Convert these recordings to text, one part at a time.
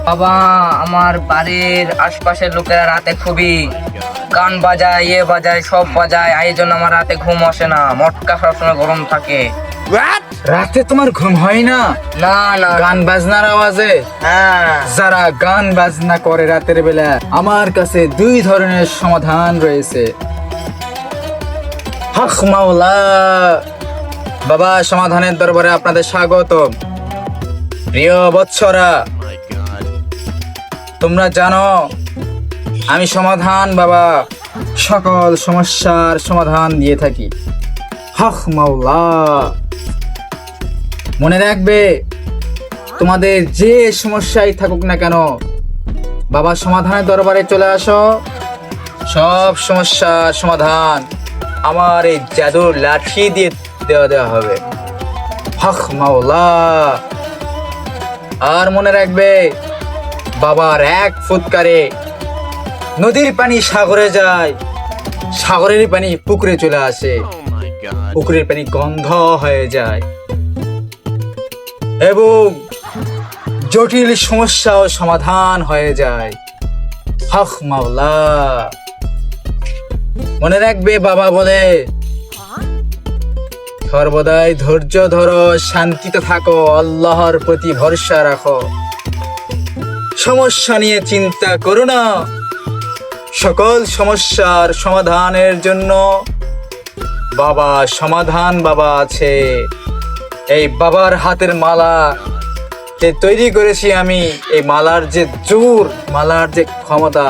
বাবা, আমার বাড়ির আশপাশের লোকেরা রাতে খুবই গান বাজায়, বাজায়, সব বাজায়, এই জন্য আমার রাতে ঘুম আসে না। মটকা সবসময় গরম থাকে। রাতে তোমার ঘুম হয় না? না না। গান বাজনার আওয়াজে? হ্যাঁ। যারা গান বাজনা করে রাতের বেলা, আমার কাছে দুই ধরনের সমাধান রয়েছে। হক মাওলা। বাবা, সমাধানের দরবারে আপনাদের স্বাগত। প্রিয় বৎসরা, তোমরা জানো আমি সমাধান বাবা সকল সমস্যার সমাধান দিয়ে থাকি। হক মাওলা। মনে রাখবে, তোমাদের যে সমস্যাই থাকুক না কেন, বাবা সমাধানের দরবারে চলে আসো। সব সমস্যার সমাধান আমার এই জাদুর লাঠি দিয়ে দেওয়া হবে। হক মাওলা। আর মনে রাখবে, বাবার এক ফুৎকারে নদীর পানি সাগরে যায়, সাগরের পানি পুকুরে চলে আসে, পুকুরের পানি গন্ধ হয়ে যায় এবং জটিল সমস্যাও সমাধান হয়ে যায়। হক মাওলা। মনে রাখবে, বাবা বলে সর্বদাই ধৈর্য ধরো, শান্তিতে থাকো, আল্লাহর প্রতি ভরসা রাখো, সমস্যা নিয়ে চিন্তা করো না। সকল সমস্যার সমাধানের জন্য বাবা সমাধান বাবা আছে। এই বাবার হাতের মালা যে তৈরি করেছি আমি, এই মালার যে জোর, মালার যে ক্ষমতা,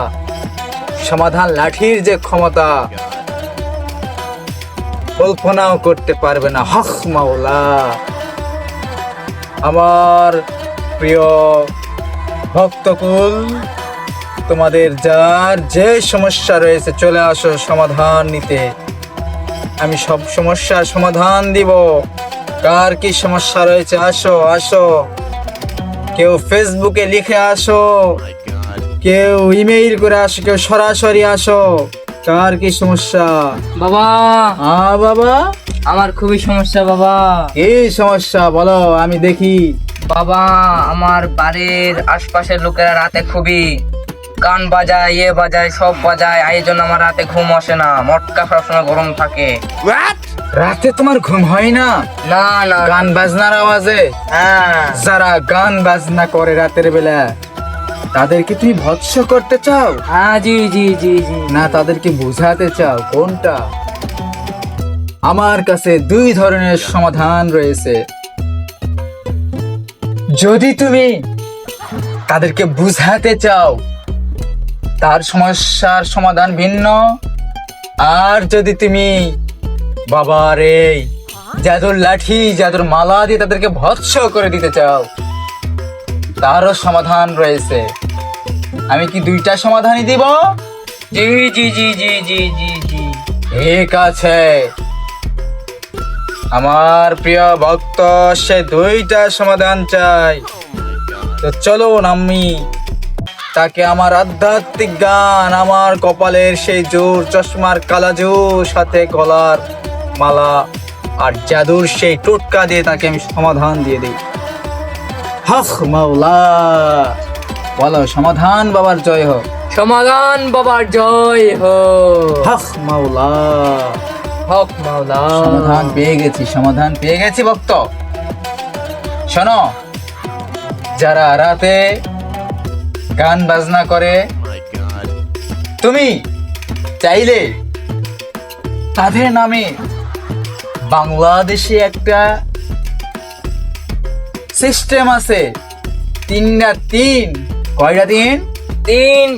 সমাধান লাঠির যে ক্ষমতা, কল্পনাও করতে পারবে না। হক মাওলা। আমার প্রিয় ভক্তকুল, তোমাদের যার যে সমস্যা রয়েছে চলে আসো সমাধান নিতে। আমি সব সমস্যার সমাধান দিব। কার কি সমস্যা রয়েছে আসো আসো। কেউ ফেসবুকে লিখে আসো, কেউ ইমেইল করে আসো, কেউ সরাসরি আসো। কার কি সমস্যা? বাবা, বাবা, আমার খুবই সমস্যা বাবা। কি সমস্যা বলো, আমি দেখি। বাবা, আমার বাড়ির আশপাশের লোকেরা রাতে খুবই গান বাজায়, বাজায়, সব বাজায়, এই জন্য আমার রাতে ঘুম আসে না। মটকা সবসময় গরম থাকে। রাতে তোমার ঘুম হয় না? না না। গান বাজনার আওয়াজে? হ্যাঁ। যারা গান বাজনা করে রাতের বেলা, তাদেরকে তুমি ভৎস করতে চাও? হ্যাঁ, জি জি জি জি। না তাদেরকে বোঝাতে চাও? কোনটা? আমার কাছে দুই ধরনের সমাধান রয়েছে। যদি তুমি তাদেরকে বুঝাতে চাও, তার সমস্যার সমাধান ভিন্ন। আর যদি তুমি বাবার এই জাদুর লাঠি, জাদুর মালা দিয়ে তাদেরকে ভৎস করে দিতে চাও, তারও সমাধান রয়েছে। আমি কি দুইটা সমাধানই দিব? জি জি জি জি জি জি জি। ঠিক আছে। আমার প্রিয় ভক্ত সে দুইটা সমাধান চাই, তো চলো আমি তাকে আমার আধ্যাত্মিক গান, আমার কপালের সেই জোর, চশমার কালাজু, সাথে গলার মালা আর জাদুর সেই টোটকা দিয়ে তাকে আমি সমাধান দিয়ে দিই। হক মাওলা। বলো, সমাধান বাবার জয় হোক। সমাধান বাবার জয় হোক। হক মাওলা। হক মাওলা। সমাধান পেয়ে গেছি, সমাধান পেয়ে গেছি ভক্ত। শোনো, যারা রাতে গান বাজনা করে, তুমি চাইলে তাদের নামে বাংলাদেশে একটা সিস্টেম আছে। 3 কয়টা দিন? 3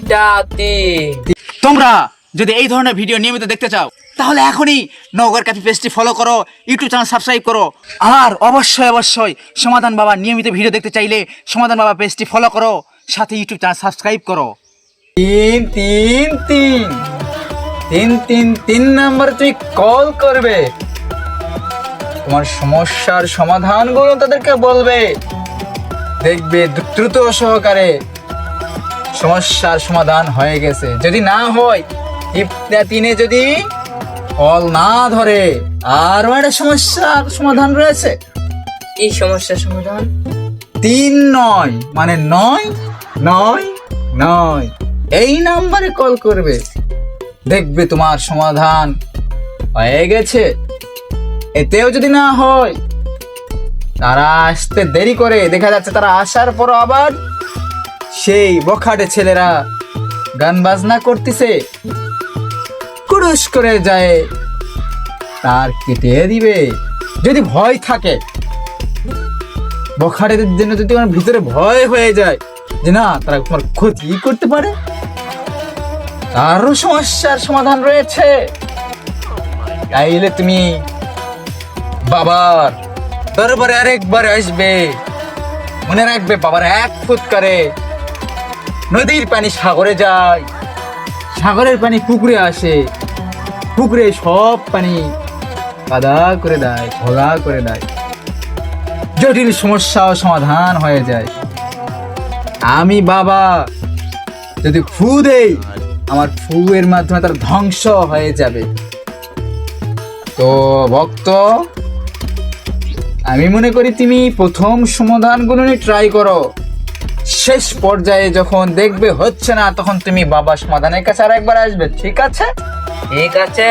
তোমরা যদি এই ধরনের ভিডিও নিয়মিত দেখতে চাও, তাহলে এখনই নগর ক্যাফে পেজটি ফলো করো, ইউটিউব চ্যানেল সাবস্ক্রাইব করো। আর অবশ্যই অবশ্যই সমাধান বাবা নিয়মিত ভিডিও দেখতে চাইলে সমাধান বাবা পেজটি ফলো করো, সাথে ইউটিউব চ্যানেল সাবস্ক্রাইব করো। 3 নাম্বার তুই কল করবে, তোমার সমস্যার সমাধানগুলো তাদেরকে বলবে, দেখবে দ্রুত সহকারে সমস্যার সমাধান হয়ে গেছে। যদি না হয়, 3 যদি কল না ধরে, আরো একটা সমস্যার সমাধান রয়েছে। এই সমস্যার সমাধান? 3 9 মানে 9 নয় নয়, এই নাম্বারে কল করবে, দেখবে তোমার সমাধান হয়ে গেছে। এতেও যদি না হয়, তারা আসতে দেরি করে, দেখা যাচ্ছে তারা আসার পর আবার সেই বখাটে ছেলেরা গান বাজনা করতেছে, কুরুশ করে যায়, তার কেটে দিবে। যদি ভয় থাকে, বখাটেদের জন্য যদি তোমার ভিতরে ভয় হয়ে যায় যে না তারা তোমার ক্ষতি করতে পারে, তারও সমস্যার সমাধান রয়েছে। তাইলে তুমি বাবার দরবারে আরেকবার আসবে। মনে রাখবে, বাবার এক ফুৎকারে নদীর পানি সাগরে যায়, সাগরের পানি পুকুরে আসে, পুকুরে সব পানি কাদা করে দেয়, ঘোলা করে দেয়, জটিল সমস্যাও সমাধান হয়ে যায়। আমি বাবা যদি ফু দেই, আমার ফু এর মাধ্যমে তার ধ্বংস হয়ে যাবে। তো ভক্ত, আমি মনে করি তুমি প্রথম সমাধানগুলো নিয়ে ট্রাই করো। শেষ পর্যায়ে যখন দেখবে হচ্ছে না, তখন তুমি বাবা সমাধানের কাছে আর একবার আসবে। ঠিক আছে? ঠিক আছে।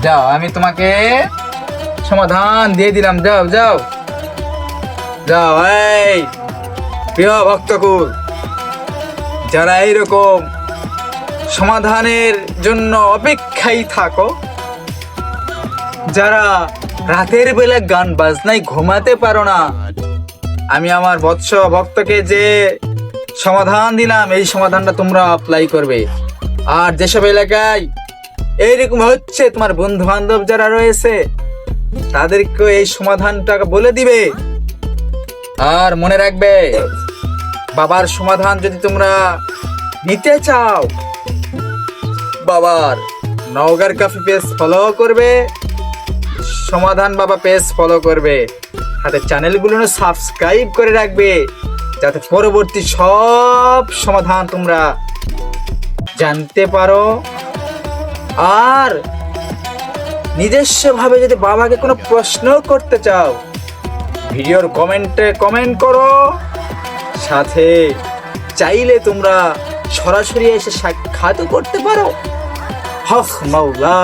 যাও, আমি তোমাকে সমাধান দিয়ে দিলাম। যাও যাও যাও। এই প্রিয় ভক্তকুল, যারা এইরকম সমাধানের জন্য অপেক্ষায় থাকো, যারা রাতের বেলা গান বাজনায় ঘুমাতে পারো না, আমি আমার বৎস ভক্তকে যে সমাধান দিলাম, এই সমাধানটা তোমরা অ্যাপ্লাই করবে। আর যেসব এলাকায় এইরকম হচ্ছে, তোমার বন্ধু বান্ধব যারা রয়েছে তাদেরকে এই সমাধানটা বলে দিবে। আর মনে রাখবে, বাবার সমাধান যদি তোমরা নিতে চাও, বাবার নওগাঁর কাফি পেজ ফলো করবে, সমাধান বাবা পেজ ফলো করবে, সাথে চ্যানেলগুলো সাবস্ক্রাইব করে রাখবে, যাতে পরবর্তী সব সমাধান তোমরা জানতে পারো। আর নিজস্ব ভাবে যদি বাবাকে কোনো প্রশ্ন করতে চাও, ভিডিওর কমেন্টে কমেন্ট করো। সাথে চাইলে তোমরা সরাসরি এসে সাক্ষাৎও করতে পারো। হক মাওলা,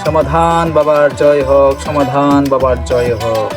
সমাধান বাবার জয় হোক, সমাধান বাবার জয় হোক।